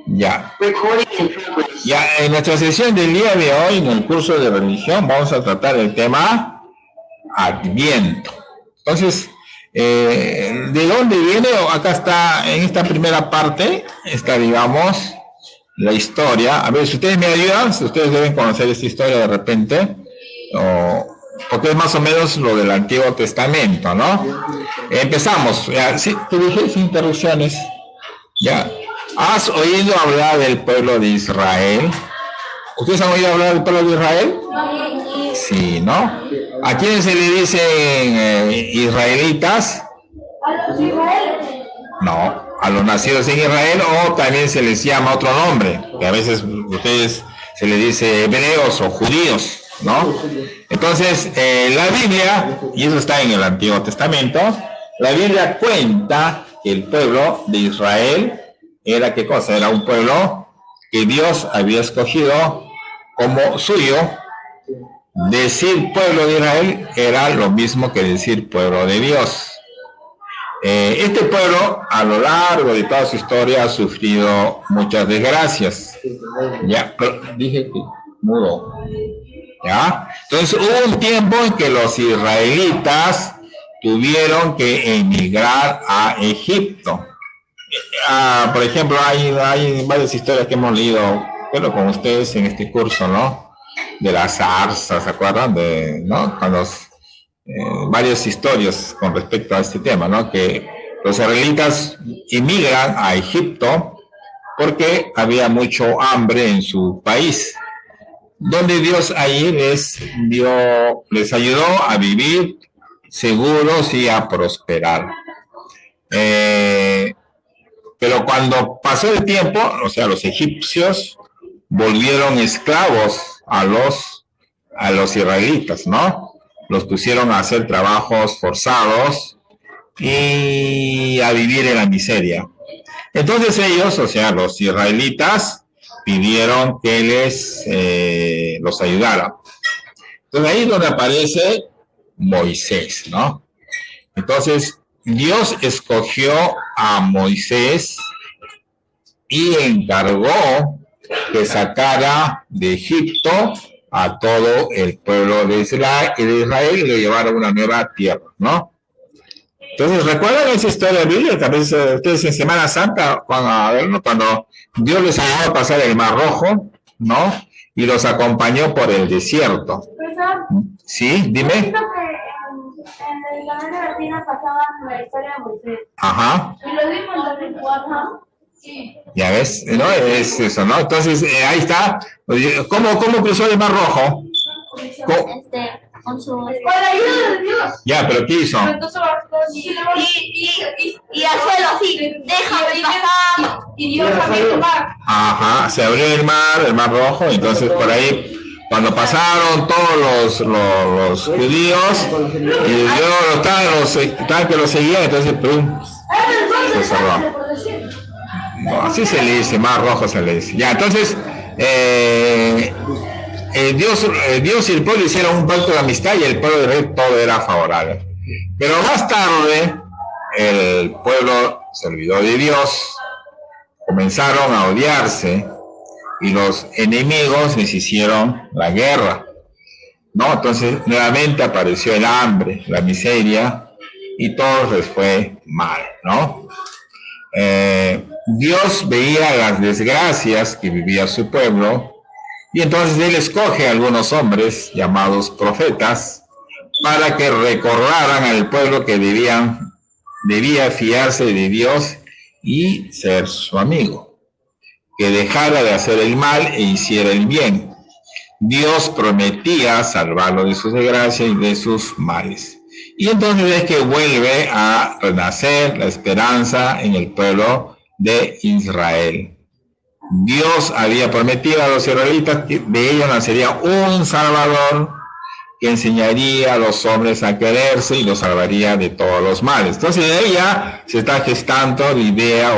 Ya. Recording in progress. Ya, en nuestra sesión del día de hoy, en el curso de religión, vamos a tratar el tema Adviento. Entonces, ¿de dónde viene? Acá está, en esta primera parte, está, digamos, la historia. A ver, si ustedes me ayudan, si ustedes deben conocer esta historia de repente, porque es más o menos lo del Antiguo Testamento, ¿no? Empezamos, ya, sí, te dije sin interrupciones. Ya. ¿Has oído hablar del pueblo de Israel? ¿Ustedes han oído hablar del pueblo de Israel? Sí, ¿no? ¿A quiénes se le dicen israelitas? A los israelíes. No, a los nacidos en Israel, o también se les llama otro nombre, que a veces ustedes se les dice hebreos o judíos, ¿no? Entonces, la Biblia, y eso está en el Antiguo Testamento, la Biblia cuenta que el pueblo de Israel era, ¿qué cosa? Era un pueblo que Dios había escogido como suyo. Decir pueblo de Israel era lo mismo que decir pueblo de Dios. Este pueblo, a lo largo de toda su historia, ha sufrido muchas desgracias. Ya, pero dije que mudo. ¿Ya? Entonces hubo un tiempo en que los israelitas tuvieron que emigrar a Egipto. Por ejemplo, hay varias historias que hemos leído, pero con ustedes en este curso, ¿no? De la zarza, ¿se acuerdan? ¿No? Cuando varias historias con respecto a este tema, ¿no? Que los israelitas emigran a Egipto porque había mucho hambre en su país, donde Dios ahí les ayudó a vivir seguros y a prosperar. Pero cuando pasó el tiempo, o sea, los egipcios volvieron esclavos a los israelitas, ¿no? Los pusieron a hacer trabajos forzados y a vivir en la miseria. Entonces ellos, o sea, los israelitas, pidieron que los ayudara. Entonces ahí es donde aparece Moisés, ¿no? Entonces Dios escogió a Moisés y encargó que sacara de Egipto a todo el pueblo de Israel y lo llevara a una nueva tierra, ¿no? Entonces, ¿recuerdan esa historia bíblica? A veces ustedes en Semana Santa, cuando Dios les ayudó a pasar el Mar Rojo, ¿no? Y los acompañó por el desierto. ¿Sí? Dime. En el canal de Latina pasaban la historia de Moisés. Ajá. Y lo vimos en 2004. Sí. Ya ves, ¿no? Es eso, ¿no? Entonces, ahí está. ¿Cómo cruzó el Mar Rojo? Con la ayuda de Dios. Ya, pero ¿qué hizo? Y al suelo así, déjame pasar. Y Dios abrió el mar. Ajá, se abrió el Mar Rojo, entonces por ahí, cuando pasaron todos los judíos, y Dios estaban que los seguían, entonces ¡pum! Se cerró. No, así se le dice, Mar Rojo se le dice. Ya, entonces, Dios y el pueblo hicieron un pacto de amistad y el pueblo de Israel todo era favorable. Pero más tarde, el pueblo se olvidó de Dios, comenzaron a odiarse y los enemigos les hicieron la guerra, ¿no? Entonces, nuevamente apareció el hambre, la miseria y todo les fue mal, ¿no? Dios veía las desgracias que vivía su pueblo y entonces él escoge a algunos hombres llamados profetas para que recordaran al pueblo que debía fiarse de Dios y ser su amigo, que dejara de hacer el mal e hiciera el bien. Dios prometía salvarlo de sus desgracias y de sus males. Y entonces es que vuelve a renacer la esperanza en el pueblo de Israel. Dios había prometido a los israelitas que de ellos nacería un Salvador que enseñaría a los hombres a quererse y los salvaría de todos los males. Entonces de ahí ya se está gestando la idea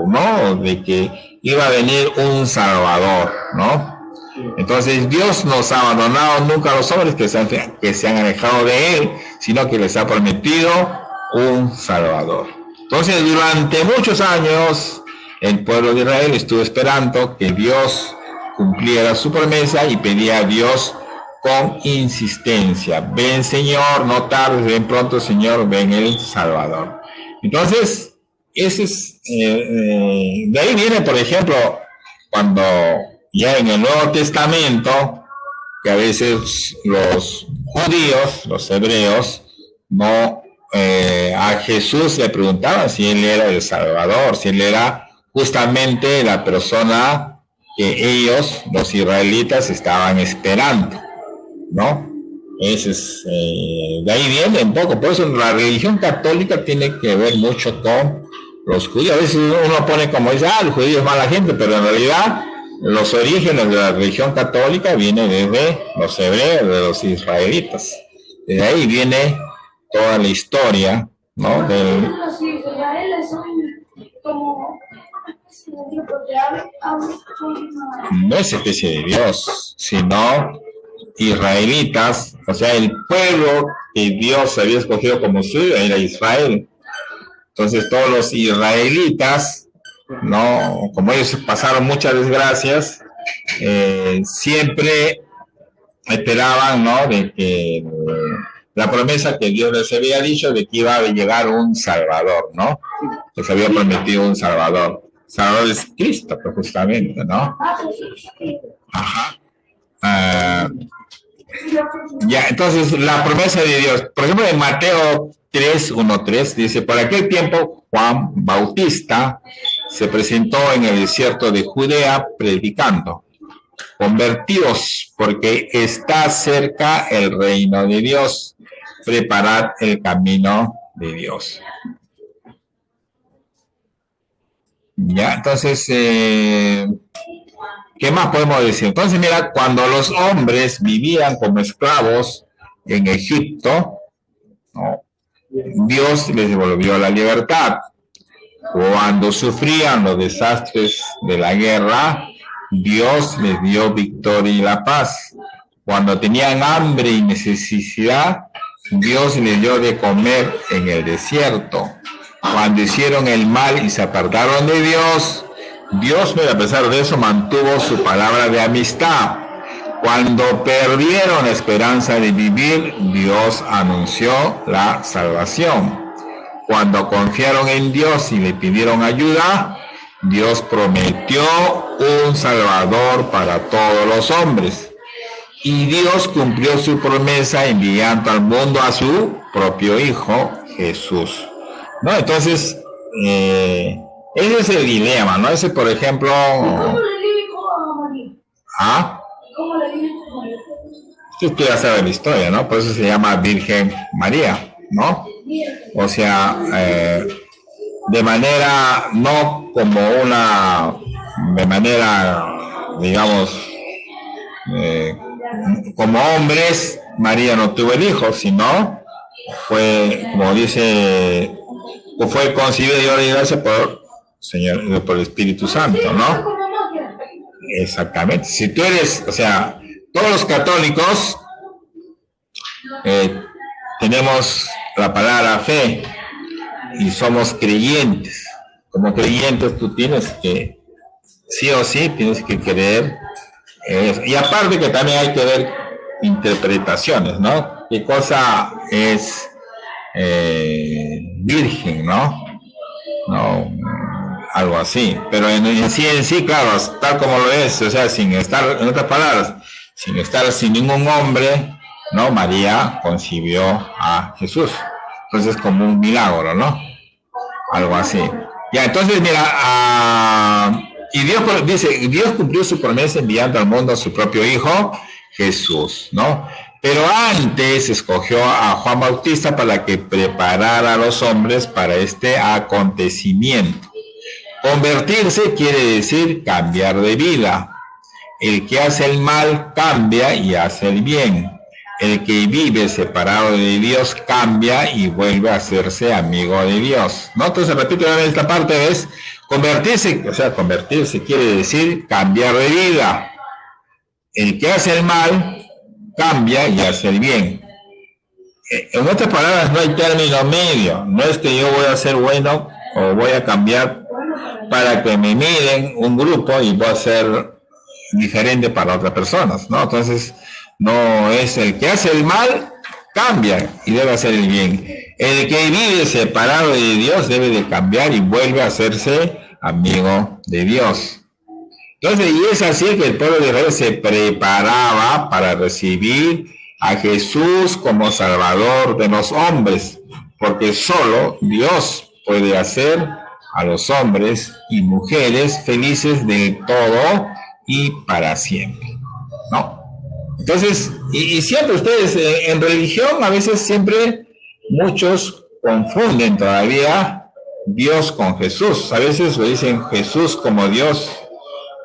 ¿no? de que iba a venir un Salvador, ¿no? Entonces Dios no ha abandonado nunca a los hombres que se han alejado de Él, sino que les ha prometido un Salvador. Entonces durante muchos años el pueblo de Israel estuvo esperando que Dios cumpliera su promesa y pedía a Dios con insistencia: ven Señor, no tardes, ven pronto Señor, ven el Salvador. Entonces, ese es, de ahí viene, por ejemplo, cuando ya en el Nuevo Testamento, que a veces los judíos, los hebreos, no a Jesús le preguntaban si él era el Salvador, si él era justamente la persona que ellos, los israelitas, estaban esperando, ¿no? Ese es, de ahí viene un poco. Por eso la religión católica tiene que ver mucho con los judíos. A veces uno pone como dice, el judío es mala gente, pero en realidad los orígenes de la religión católica vienen desde los hebreos, de los israelitas. De ahí viene toda la historia, ¿no? Los israelíes son como no es especie de Dios, sino israelitas, o sea, el pueblo que Dios había escogido como suyo era Israel. Entonces todos los israelitas, no, como ellos pasaron muchas desgracias, siempre esperaban, ¿no?, de que la promesa que Dios les había dicho de que iba a llegar un Salvador, ¿no? Les había prometido un Salvador. Salvador es Cristo, pues, justamente, ¿no? Ajá. Ya, entonces la promesa de Dios, por ejemplo, en Mateo 3:1-3 dice: por aquel tiempo Juan Bautista se presentó en el desierto de Judea predicando: convertíos, porque está cerca el reino de Dios, preparad el camino de Dios. Ya, entonces, ¿qué más podemos decir? Entonces, mira, cuando los hombres vivían como esclavos en Egipto, ¿no?, Dios les devolvió la libertad. Cuando sufrían los desastres de la guerra, Dios les dio victoria y la paz. Cuando tenían hambre y necesidad, Dios les dio de comer en el desierto. Cuando hicieron el mal y se apartaron de Dios, Dios, a pesar de eso, mantuvo su palabra de amistad. Cuando perdieron la esperanza de vivir, Dios anunció la salvación. Cuando confiaron en Dios y le pidieron ayuda, Dios prometió un Salvador para todos los hombres. Y Dios cumplió su promesa enviando al mundo a su propio Hijo, Jesús, ¿no? Entonces, ese es el dilema, ¿no? Ese, por ejemplo... ¿Cómo le dijo a María? ¿Ah? ¿Cómo le dijo a María? Usted ya sabe la historia, ¿no? Por eso se llama Virgen María, ¿no? O sea, de manera, no como de manera, digamos, como hombres, María no tuvo el hijo, sino fue, como dice, fue concebido y ordenado por el Espíritu Santo, ¿no? Exactamente. Si tú eres, o sea, todos los católicos tenemos la palabra fe y somos creyentes. Como creyentes tú tienes que, sí o sí, tienes que creer. Y aparte que también hay que ver interpretaciones, ¿no? ¿Qué cosa es virgen, ¿no? No, algo así. Pero en sí, claro, tal como lo es, o sea, sin estar, en otras palabras, sin estar sin ningún hombre, ¿no? María concibió a Jesús. Entonces, como un milagro, ¿no? Algo así. Ya, entonces, mira, y Dios dice, Dios cumplió su promesa enviando al mundo a su propio Hijo, Jesús, ¿no? Pero antes escogió a Juan Bautista para que preparara a los hombres para este acontecimiento. Convertirse quiere decir cambiar de vida. El que hace el mal cambia y hace el bien. El que vive separado de Dios cambia y vuelve a hacerse amigo de Dios, ¿no? Entonces, repito esta parte, es convertirse, o sea, convertirse quiere decir cambiar de vida. El que hace el mal cambia y hace el bien. En otras palabras, no hay término medio. No es que yo voy a ser bueno o voy a cambiar para que me miren un grupo y voy a ser diferente para otras personas, ¿no? Entonces, no es el que hace el mal, cambia y debe hacer el bien. El que vive separado de Dios debe de cambiar y vuelve a hacerse amigo de Dios. Entonces, y es así que el pueblo de Israel se preparaba para recibir a Jesús como Salvador de los hombres, porque solo Dios puede hacer a los hombres y mujeres felices del todo y para siempre, ¿no? Entonces, y siempre ustedes en religión a veces siempre muchos confunden todavía Dios con Jesús. A veces le dicen Jesús como Dios.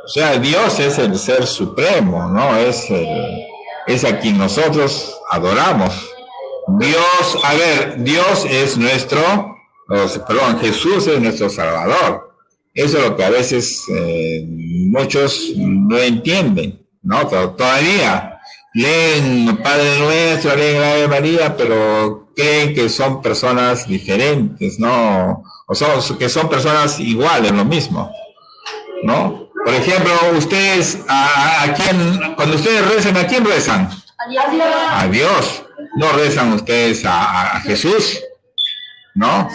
O sea, Dios es el ser supremo, ¿no? Es a quien nosotros adoramos. Dios, a ver, Dios es Jesús es nuestro Salvador. Eso es lo que a veces muchos no entienden, ¿no? Todavía leen Padre Nuestro, leen Ave María, pero creen que son personas diferentes, ¿no? Que son personas iguales, lo mismo, ¿no? Por ejemplo, ustedes, cuando ustedes rezan, ¿a quién rezan? A Dios. No rezan ustedes a Jesús, ¿no?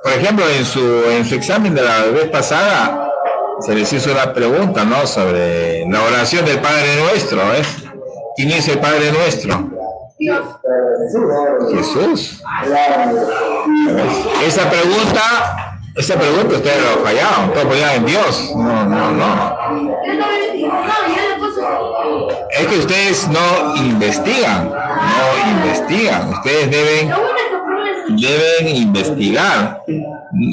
Por ejemplo, en su examen de la vez pasada, se les hizo una pregunta, ¿no? Sobre la oración del Padre Nuestro, ¿ves? ¿Quién es el Padre Nuestro? Jesús. Esa pregunta ustedes lo fallaron, todos fallaron en Dios. No. Es que ustedes no investigan. Ustedes deben investigar.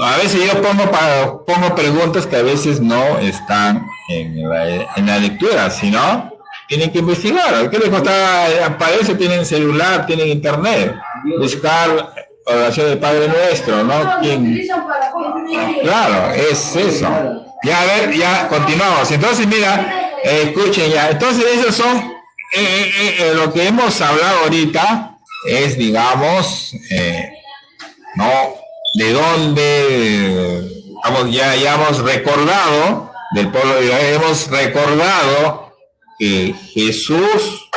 A veces yo pongo preguntas que a veces no están en la lectura, sino tienen que investigar. ¿Qué les costaba? Para eso tienen celular, tienen internet. Buscar oración del Padre Nuestro, ¿no? Claro, es eso. Ya, a ver, ya continuamos. Entonces, mira, escuchen ya. Entonces, esos son lo que hemos hablado ahorita es, digamos, ¿no? De dónde ya hemos recordado del pueblo de Israel, hemos recordado que Jesús,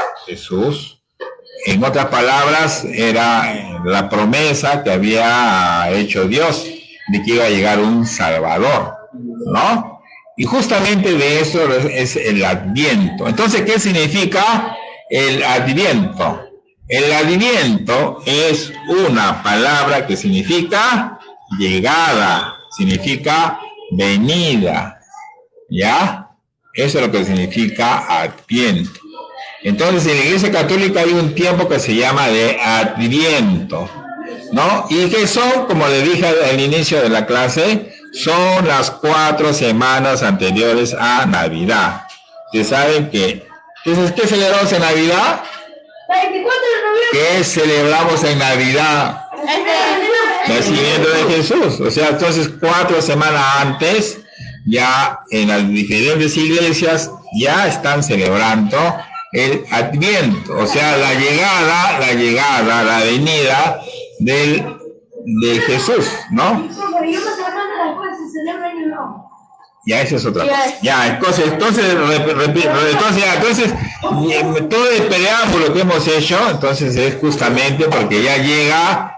en otras palabras, era la promesa que había hecho Dios de que iba a llegar un Salvador, ¿no? Y justamente de eso es el Adviento. Entonces, ¿qué significa el Adviento? El Adviento es una palabra que significa llegada, significa venida, ¿ya? Eso es lo que significa Adviento. Entonces, en la Iglesia Católica hay un tiempo que se llama de Adviento, ¿no? Y que son, como le dije al inicio de la clase, son las 4 semanas anteriores a Navidad. Ustedes saben que, entonces, ¿qué celebramos en Navidad? ¿Qué celebramos en Navidad? El nacimiento de Jesús. O sea, entonces 4 semanas antes, ya en las diferentes iglesias ya están celebrando el Adviento, o sea, la llegada, la venida de Jesús, ¿no? Ya, esa es otra cosa. Ya, entonces, todo el preámbulo que hemos hecho, entonces es justamente porque ya llega,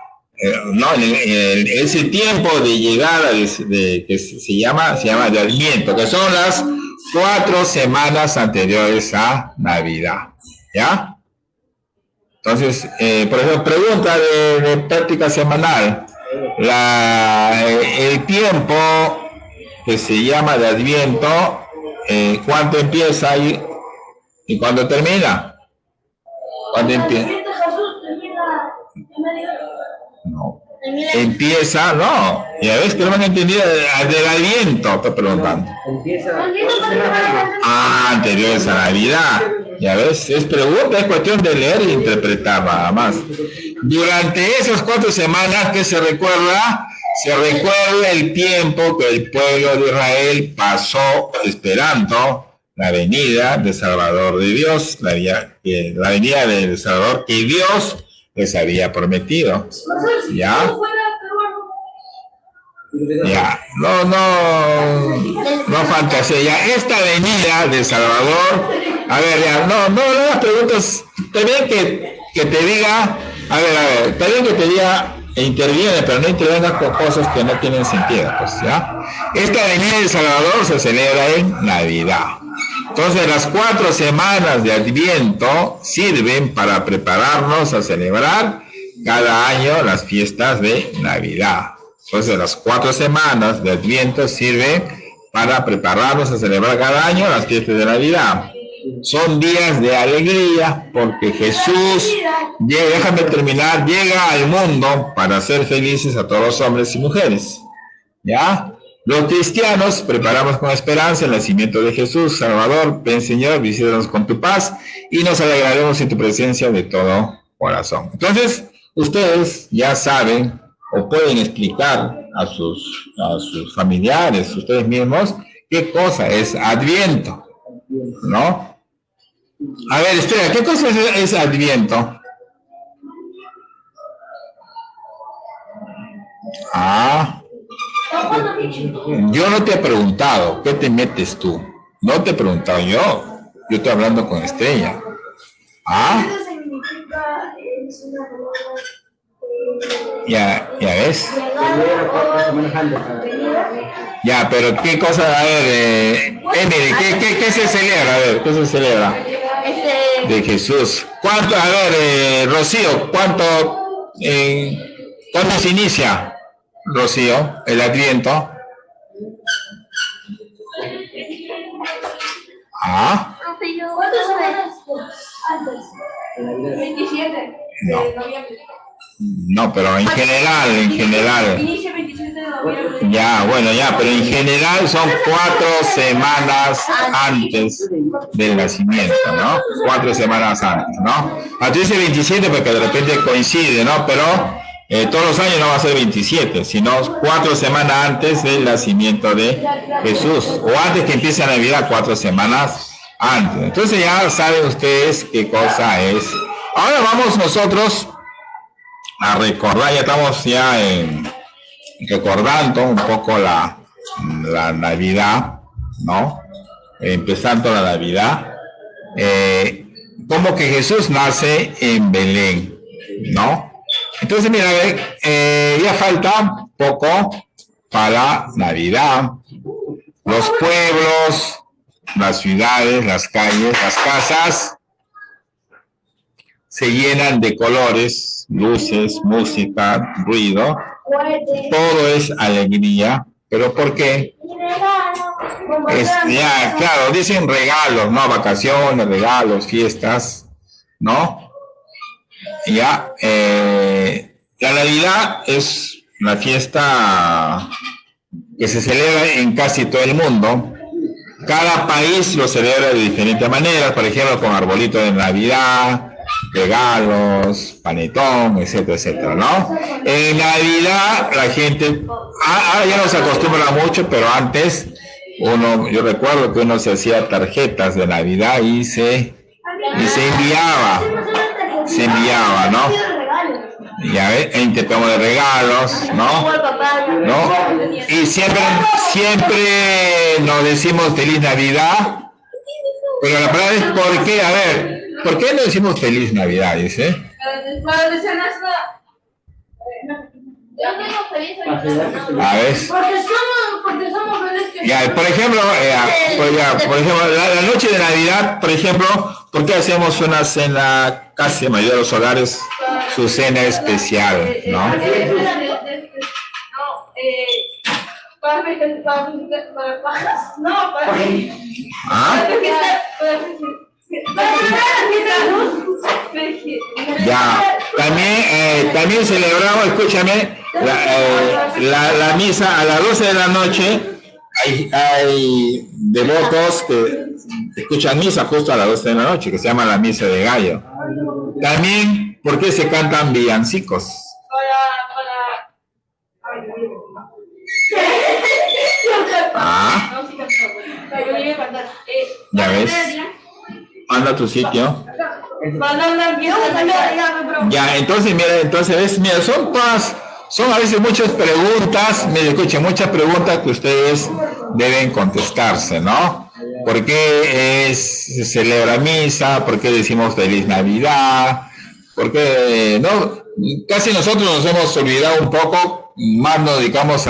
¿no? Ese tiempo de llegada que se llama de Adviento, que son las 4 semanas anteriores a Navidad, ¿ya? Entonces, por ejemplo, pregunta de práctica semanal, el tiempo que se llama de Adviento, ¿cuándo empieza y cuándo termina? ¿Cuándo empieza? No. Empieza, no. Ya ves que no me han entendido del Adviento, estoy preguntando. Anteriores a Navidad. Ya ves, es pregunta, es cuestión de leer e interpretar nada más. Durante esas 4 semanas que se recuerda el tiempo que el pueblo de Israel pasó esperando la venida del Salvador de Dios, la venida del Salvador que Dios les había prometido. ¿Ya? Ya, no fantasía. Ya, esta venida de Salvador, a ver, ya, no hagas preguntas. Está bien que te diga, a ver, está bien que te diga e interviene, pero no intervengas con cosas que no tienen sentido, pues, ¿ya? Esta venida de Salvador se celebra en Navidad. Entonces, las 4 semanas de Adviento sirven para prepararnos a celebrar cada año las fiestas de Navidad. Entonces, las 4 semanas de Adviento sirven para prepararnos a celebrar cada año las fiestas de Navidad. Son días de alegría porque Jesús, déjame terminar, llega al mundo para hacer felices a todos los hombres y mujeres. ¿Ya? Los cristianos preparamos con esperanza el nacimiento de Jesús. Salvador, ven Señor, visítanos con tu paz y nos alegraremos en tu presencia de todo corazón. Entonces, ustedes ya saben o pueden explicar a sus familiares, ustedes mismos, qué cosa es Adviento, ¿no? A ver, Estrella, ¿qué cosa es Adviento? Yo no te he preguntado, ¿qué te metes tú? No te he preguntado yo estoy hablando con Estrella. Ya ves. Ya, pero ¿qué cosa? A ver, Emily, ¿qué se celebra? A ver, ¿qué se celebra? De Jesús. ¿Cuánto? A ver, Rocío, ¿cuánto se inicia, Rocío, el Adviento? ¿Cuántas semanas antes? 27 de noviembre. No, pero en general. Inicia el 27 de noviembre. Ya, bueno, ya, pero en general son 4 semanas antes del nacimiento, ¿no? 4 semanas antes, ¿no? Aquí dice 27 porque de repente coincide, ¿no? Pero todos los años no va a ser 27, sino 4 semanas antes del nacimiento de Jesús. O antes que empiece la Navidad, 4 semanas antes. Entonces ya saben ustedes qué cosa es. Ahora vamos nosotros a recordar, ya estamos recordando un poco la Navidad, ¿no? Empezando la Navidad, como que Jesús nace en Belén, ¿no? Entonces, mira, ya falta poco para Navidad. Los pueblos, las ciudades, las calles, las casas se llenan de colores, luces, música, ruido. Todo es alegría. ¿Pero por qué? Ya, claro, dicen regalos, ¿no? Vacaciones, regalos, fiestas, ¿no? Ya, la Navidad es una fiesta que se celebra en casi todo el mundo. Cada país lo celebra de diferentes maneras, por ejemplo, con arbolito de Navidad, regalos, panetón, etcétera, etcétera, ¿no? En Navidad la gente, ahora ya no se acostumbra mucho, pero antes yo recuerdo que uno se hacía tarjetas de Navidad y se enviaba, ¿no? Ya ves, intercambio de regalos, ¿no? Y siempre nos decimos feliz Navidad, pero la palabra es ¿por qué? A ver, ¿por qué no decimos feliz Navidad? Dice. A ver. Porque somos felices. Ya, por ejemplo, la noche de Navidad, por ejemplo, ¿por qué hacemos una cena, casi en la mayoría de los hogares, su cena especial, ¿no? Ya, también celebramos, escúchame, la misa a las 12 de la noche. Hay devotos que escuchan misa justo a las 12 de la noche, que se llama la misa de gallo. También, ¿por qué se cantan villancicos? Ya ves, anda a tu sitio. Ya, entonces, mira, son son a veces muchas preguntas, me escuchen, muchas preguntas que ustedes deben contestarse, ¿no? ¿Por qué se celebra misa? ¿Por qué decimos feliz Navidad? ¿Por qué no? Casi nosotros nos hemos olvidado un poco, más nos dedicamos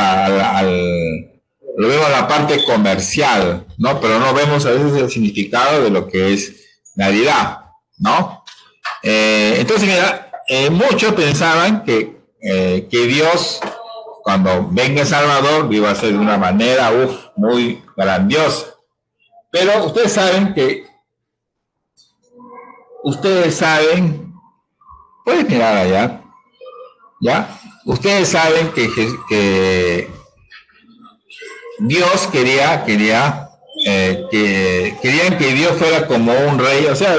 lo vemos la parte comercial, ¿no? Pero no vemos a veces el significado de lo que es Navidad, ¿no? Entonces, mira, muchos pensaban que Dios, cuando venga El Salvador, iba a ser de una manera, muy grandiosa. Pero ustedes saben, pueden mirar allá, ¿ya? Ustedes saben que Dios querían que Dios fuera como un rey, o sea,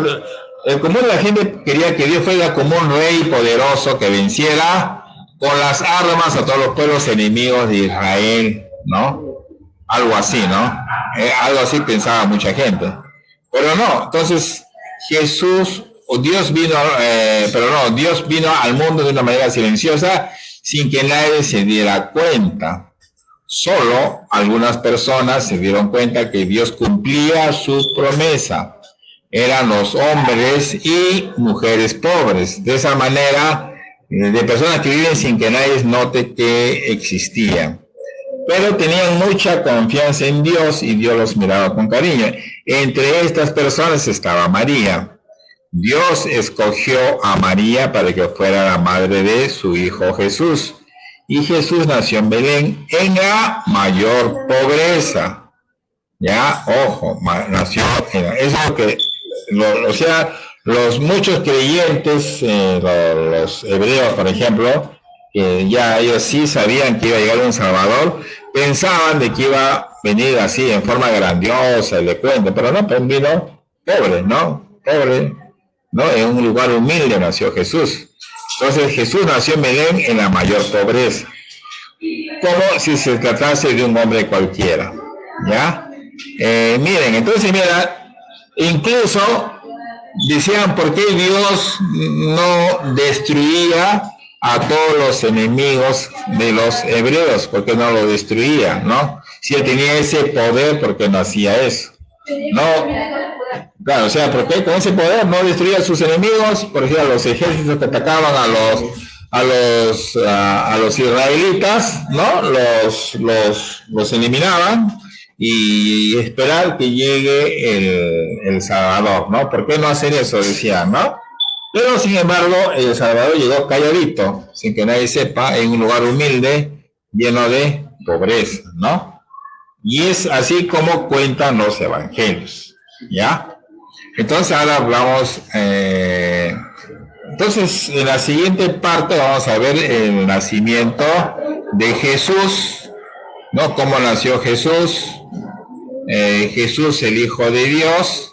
el común de la gente quería que Dios fuera como un rey poderoso que venciera con las armas a todos los pueblos enemigos de Israel, ¿no? Algo así, ¿no? Algo así pensaba mucha gente. Pero no, entonces Dios vino al mundo de una manera silenciosa sin que nadie se diera cuenta. Solo algunas personas se dieron cuenta que Dios cumplía su promesa. Eran los hombres y mujeres pobres. De esa manera, de personas que viven sin que nadie note que existían. Pero tenían mucha confianza en Dios y Dios los miraba con cariño. Entre estas personas estaba María. Dios escogió a María para que fuera la madre de su hijo Jesús. Y Jesús nació en Belén en la mayor pobreza. Ya, ojo, nació eso que, o sea, los muchos creyentes, los hebreos, por ejemplo, que ya ellos sí sabían que iba a llegar un Salvador, pensaban de que iba a venir así en forma grandiosa, elocuente, pero no, pues vino pobre, ¿no? Pobre, ¿no? En un lugar humilde nació Jesús. Entonces Jesús nació en Belén en la mayor pobreza, como si se tratase de un hombre cualquiera, ¿ya? Miren, entonces mira, incluso decían por qué Dios no destruía a todos los enemigos de los hebreos, por qué no lo destruía, ¿no? Si él tenía ese poder, ¿por qué no hacía eso? No, claro, o sea, ¿por qué con ese poder no destruía a sus enemigos? Por ejemplo, los ejércitos que atacaban a los israelitas, ¿no? Los eliminaban y esperar que llegue el Salvador, ¿no? ¿Por qué no hacer eso? Decían, ¿no? Pero, sin embargo, el Salvador llegó calladito, sin que nadie sepa, en un lugar humilde, lleno de pobreza, ¿no? Y es así como cuentan los evangelios, ¿ya? Entonces, ahora hablamos, entonces, en la siguiente parte vamos a ver el nacimiento de Jesús, ¿no? Cómo nació Jesús, Jesús el Hijo de Dios,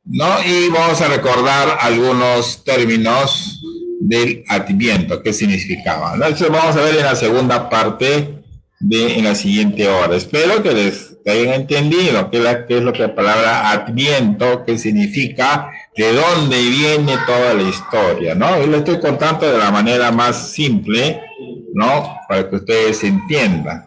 ¿no? Y vamos a recordar algunos términos del Adviento, qué significaba, ¿no? Entonces vamos a ver en la segunda parte en la siguiente hora. Espero que les hayan entendido qué es lo que la palabra Adviento, qué significa, de dónde viene toda la historia, ¿no? Yo les estoy contando de la manera más simple, ¿no? Para que ustedes entiendan.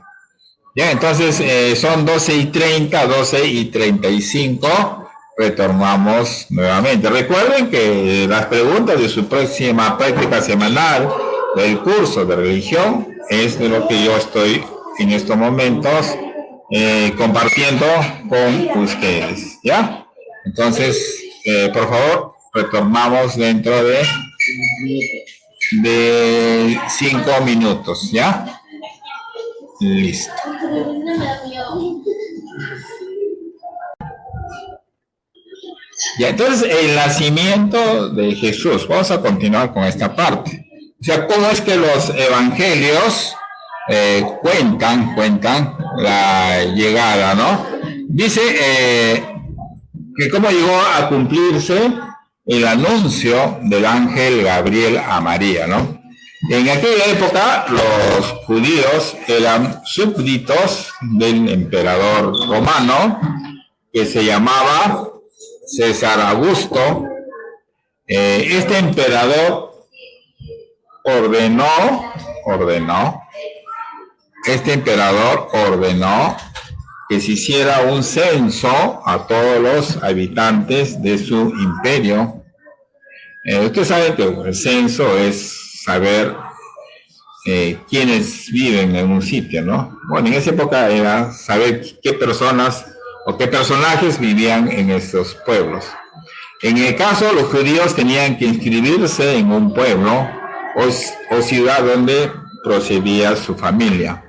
Ya, entonces son 12:30, 12:35. Retornamos nuevamente. Recuerden que las preguntas de su próxima práctica semanal del curso de religión es de lo que yo estoy en estos momentos compartiendo con ustedes, ¿ya? Entonces, por favor, retornamos dentro de 5 minutos, ¿ya? Listo. Ya, entonces, el nacimiento de Jesús. Vamos a continuar con esta parte. O sea, cómo es que los evangelios cuentan la llegada, ¿no? Dice que cómo llegó a cumplirse el anuncio del ángel Gabriel a María, ¿no? En aquella época los judíos eran súbditos del emperador romano que se llamaba César Augusto. Este emperador ordenó este emperador ordenó que se hiciera un censo a todos los habitantes de su imperio. Usted sabe que el censo es saber quiénes viven en un sitio, ¿no? Bueno, en esa época era saber qué personas o qué personajes vivían en esos pueblos. En el caso, los judíos tenían que inscribirse en un pueblo o ciudad donde procedía su familia.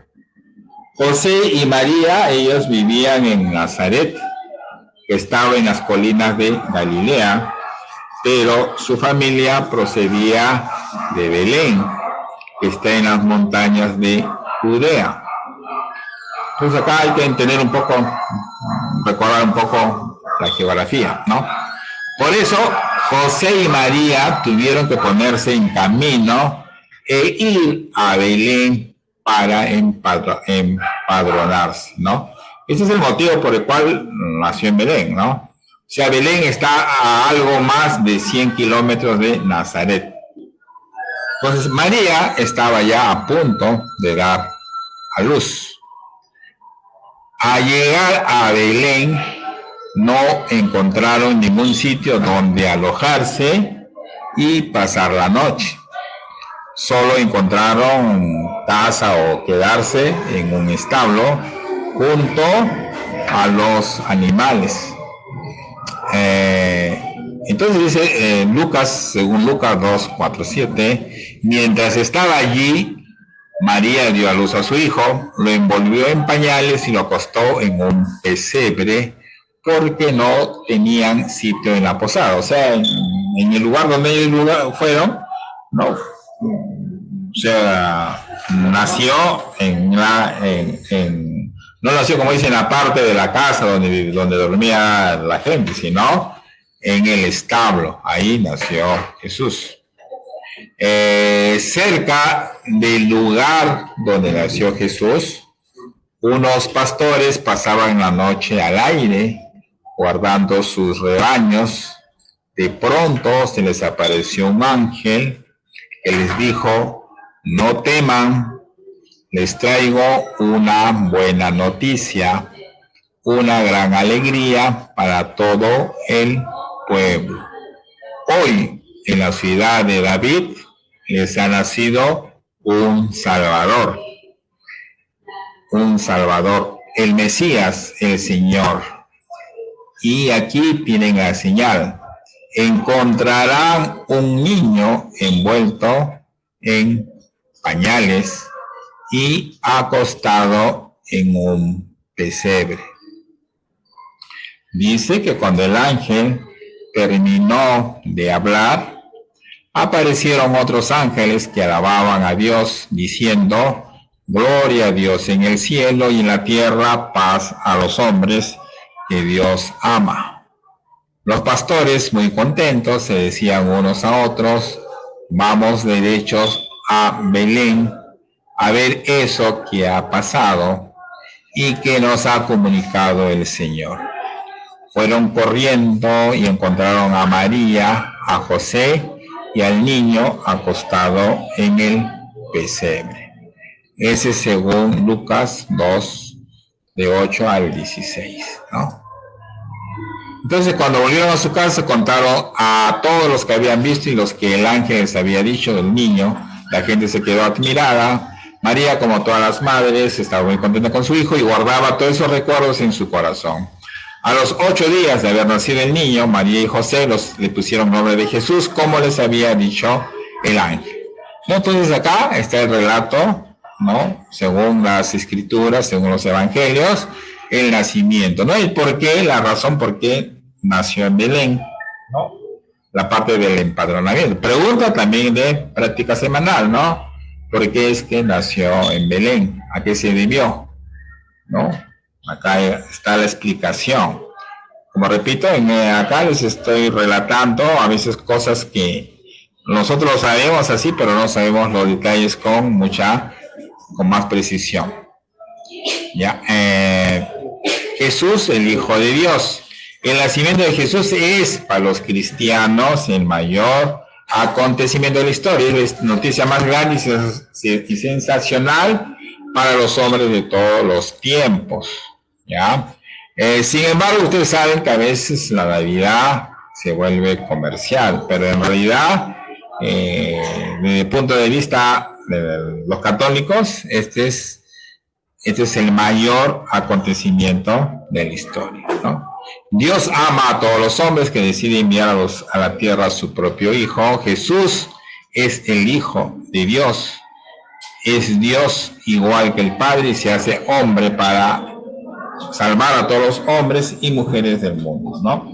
José y María, ellos vivían en Nazaret, que estaba en las colinas de Galilea, pero su familia procedía de Belén, que está en las montañas de Judea. Entonces acá hay que entender un poco, recordar un poco la geografía, ¿no? Por eso José y María tuvieron que ponerse en camino e ir a Belén para empadronarse, ¿no? Ese es el motivo por el cual nació en Belén, ¿no? O sea, Belén está a algo más de 100 kilómetros de Nazaret. Entonces María estaba ya a punto de dar a luz. Al llegar a Belén no encontraron ningún sitio donde alojarse y pasar la noche. Solo encontraron casa o quedarse en un establo junto a los animales. Entonces dice Lucas, según Lucas 2:4-7, mientras estaba allí, María dio a luz a su hijo, lo envolvió en pañales y lo acostó en un pesebre porque no tenían sitio en la posada. O sea, en el lugar donde ellos fueron, no, o sea, nació no nació, como dice, en la parte de la casa donde dormía la gente, sino en el establo. Ahí nació Jesús. Cerca del lugar donde nació Jesús, unos pastores pasaban la noche al aire, guardando sus rebaños. De pronto se les apareció un ángel que les dijo: no teman, les traigo una buena noticia, una gran alegría para todo el pueblo. Hoy, en la ciudad de David, les ha nacido un Salvador, el Mesías, el Señor. Y aquí tienen la señal: encontrarán un niño envuelto en pañales y acostado en un pesebre. Dice que cuando el ángel terminó de hablar, aparecieron otros ángeles que alababan a Dios, diciendo: gloria a Dios en el cielo y en la tierra paz a los hombres que Dios ama. Los pastores, muy contentos, se decían unos a otros: vamos derechos a Belén a ver eso que ha pasado y que nos ha comunicado el Señor. Fueron corriendo y encontraron a María, a José y al niño acostado en el pesebre. Ese es según Lucas 2, de 8 al 16, ¿no? Entonces, cuando volvieron a su casa, contaron a todos los que habían visto y los que el ángel les había dicho del niño. La gente se quedó admirada. María, como todas las madres, estaba muy contenta con su hijo y guardaba todos esos recuerdos en su corazón. A los 8 días de haber nacido el niño, María y José le pusieron nombre de Jesús, como les había dicho el ángel. Entonces acá está el relato, ¿no? Según las escrituras, según los evangelios, el nacimiento, ¿no? Y por qué, la razón por qué nació en Belén, ¿no? La parte del empadronamiento. Pregunta también de práctica semanal, ¿no? ¿Por qué es que nació en Belén? ¿A qué se debió? ¿No? Acá está la explicación. Como repito, acá les estoy relatando a veces cosas que nosotros lo sabemos así, pero no sabemos los detalles con más precisión. Ya, Jesús, el Hijo de Dios. El nacimiento de Jesús es para los cristianos el mayor acontecimiento de la historia, es la noticia más grande y sensacional para los hombres de todos los tiempos, ¿ya? Sin embargo, ustedes saben que a veces la Navidad se vuelve comercial, pero en realidad, desde el punto de vista de los católicos, este es el mayor acontecimiento de la historia, ¿no? Dios ama a todos los hombres, que decide enviar a la tierra a su propio Hijo. Jesús es el Hijo de Dios, es Dios igual que el Padre, y se hace hombre para salvar a todos los hombres y mujeres del mundo, ¿no?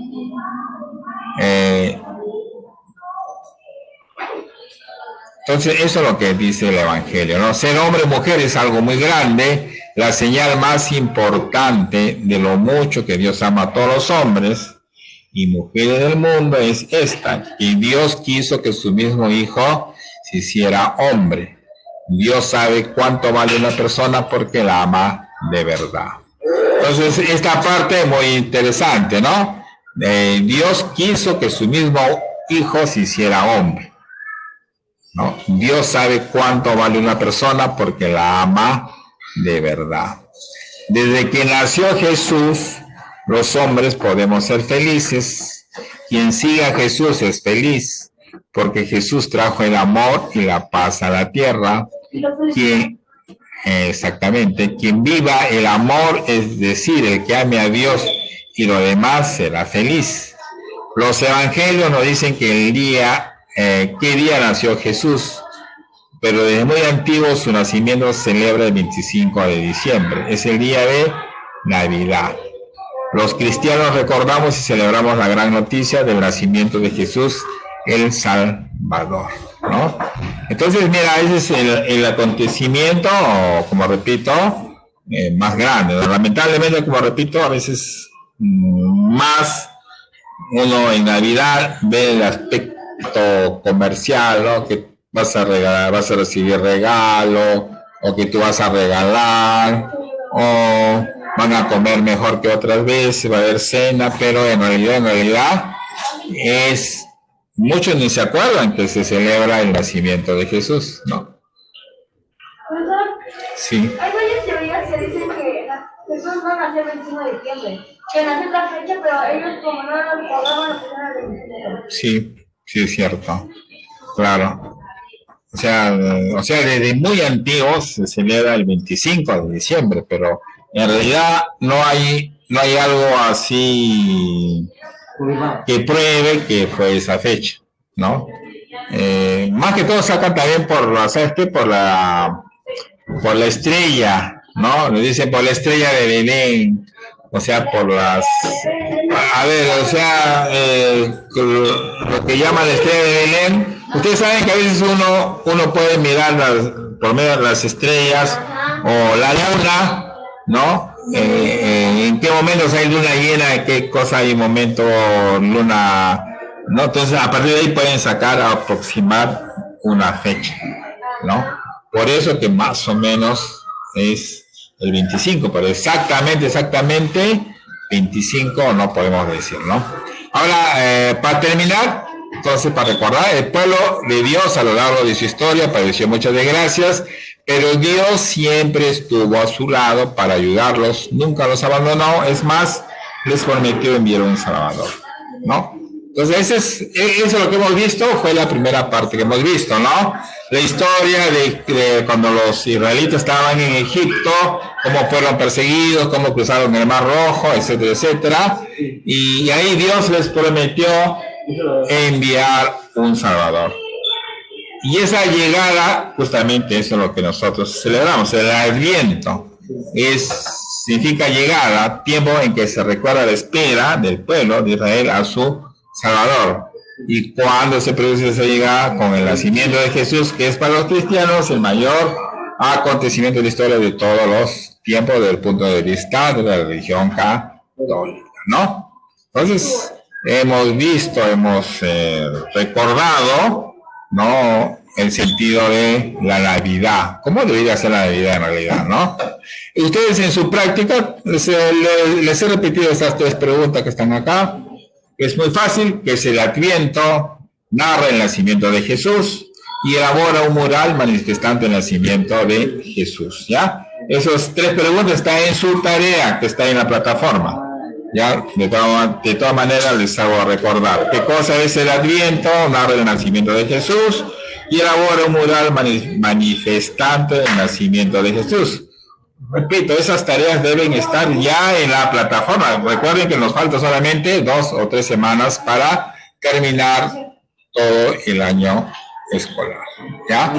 Entonces, eso es lo que dice el Evangelio, ¿no? Ser hombre o mujer es algo muy grande. La señal más importante de lo mucho que Dios ama a todos los hombres y mujeres del mundo es esta: que Dios quiso que su mismo Hijo se hiciera hombre. Dios sabe cuánto vale una persona porque la ama de verdad. Entonces, esta parte es muy interesante, ¿no? Dios quiso que su mismo Hijo se hiciera hombre, ¿no? Dios sabe cuánto vale una persona porque la ama de verdad. Desde que nació Jesús, los hombres podemos ser felices. Quien siga a Jesús es feliz, porque Jesús trajo el amor y la paz a la tierra. Exactamente, quien viva el amor, es decir, el que ame a Dios y lo demás, será feliz. Los evangelios nos dicen que qué día nació Jesús, pero desde muy antiguo su nacimiento se celebra el 25 de diciembre, es el día de Navidad. Los cristianos recordamos y celebramos la gran noticia del nacimiento de Jesús, el Salvador, ¿no? Entonces, mira, ese es el acontecimiento, como repito, más grande, ¿no? Lamentablemente, como repito, a veces más uno en Navidad ve el aspecto comercial, ¿no? Que vas a regalar, vas a recibir regalo, o que tú vas a regalar, o van a comer mejor que otras veces, va a haber cena, pero en realidad es, muchos ni se acuerdan que se celebra el nacimiento de Jesús, ¿no? Sí. Hay varias teorías que dicen que Jesús no nació el 21 de diciembre, que nació otra fecha, pero ellos como no lo cobraban, lo pusieron el 25. Sí, sí es cierto, claro. O sea, desde muy antiguos se celebra el 25 de diciembre, pero en realidad no hay algo así que pruebe que fue esa fecha, ¿no? Más que todo sacan también ¿sabes qué? Por la estrella, ¿no? Le dicen por la estrella de Belén, o sea, por las... A ver, o sea, lo que llaman la estrella de Belén. Ustedes saben que a veces uno puede mirar por medio de las estrellas o la luna, ¿no? En qué momentos hay luna llena, en qué cosa hay momento luna, ¿no? Entonces, a partir de ahí pueden aproximar una fecha, ¿no? Por eso que más o menos es el 25, pero exactamente 25 no podemos decir, ¿no? Ahora, para terminar, entonces, para recordar, el pueblo de Dios a lo largo de su historia padeció muchas desgracias, pero Dios siempre estuvo a su lado para ayudarlos, nunca los abandonó, es más, les prometió enviar un Salvador, ¿no? Entonces, eso es lo que hemos visto, fue la primera parte que hemos visto, ¿no? La historia de cuando los israelitas estaban en Egipto, cómo fueron perseguidos, cómo cruzaron el Mar Rojo, etcétera, etcétera. Y ahí Dios les prometió enviar un Salvador. Y esa llegada, justamente eso es lo que nosotros celebramos, el Adviento. Significa llegada, tiempo en que se recuerda la espera del pueblo de Israel a su Salvador. Y cuando se produce esa llegada, con el nacimiento de Jesús, que es para los cristianos el mayor acontecimiento de la historia de todos los tiempos desde el punto de vista de la religión católica, ¿no? Entonces, hemos recordado, ¿no?, el sentido de la Navidad. ¿Cómo debería ser la Navidad en realidad, no? Y ustedes en su práctica, les he repetido estas tres preguntas que están acá. Es muy fácil, que es el Adviento, narra el nacimiento de Jesús y elabora un mural manifestando el nacimiento de Jesús, ¿ya? Esas 3 preguntas están en su tarea, que está en la plataforma, ¿ya? De todas maneras les hago recordar. ¿Qué cosa es el Adviento? Narra el nacimiento de Jesús y elabora un mural manifestando el nacimiento de Jesús. Repito, esas tareas deben estar ya en la plataforma. Recuerden que nos falta solamente 2 o 3 semanas para terminar todo el año escolar, ¿ya?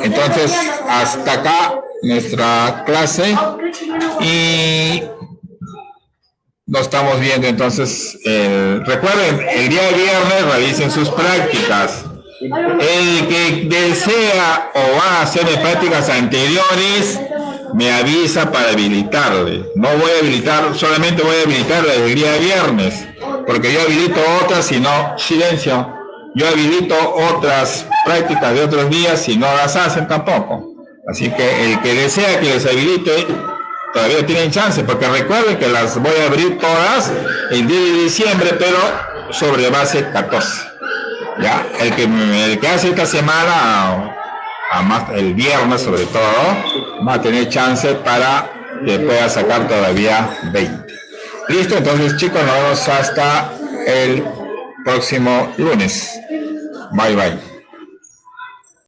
Entonces, hasta acá nuestra clase y nos estamos viendo. Entonces, recuerden, el día viernes realicen sus prácticas. El que desea o va a hacer prácticas anteriores me avisa para habilitarle. No voy a habilitar, solamente voy a habilitarle el día viernes, porque yo habilito otras, si no, silencio. Yo habilito otras prácticas de otros días si no las hacen tampoco. Así que el que desea que les habilite todavía tienen chance, porque recuerden que las voy a abrir todas el 10 de diciembre, pero sobre base 14. Ya, el que hace esta semana, el viernes sobre todo, va a tener chance para que pueda sacar todavía 20. Listo, entonces chicos, nos vemos hasta el próximo lunes. Bye bye.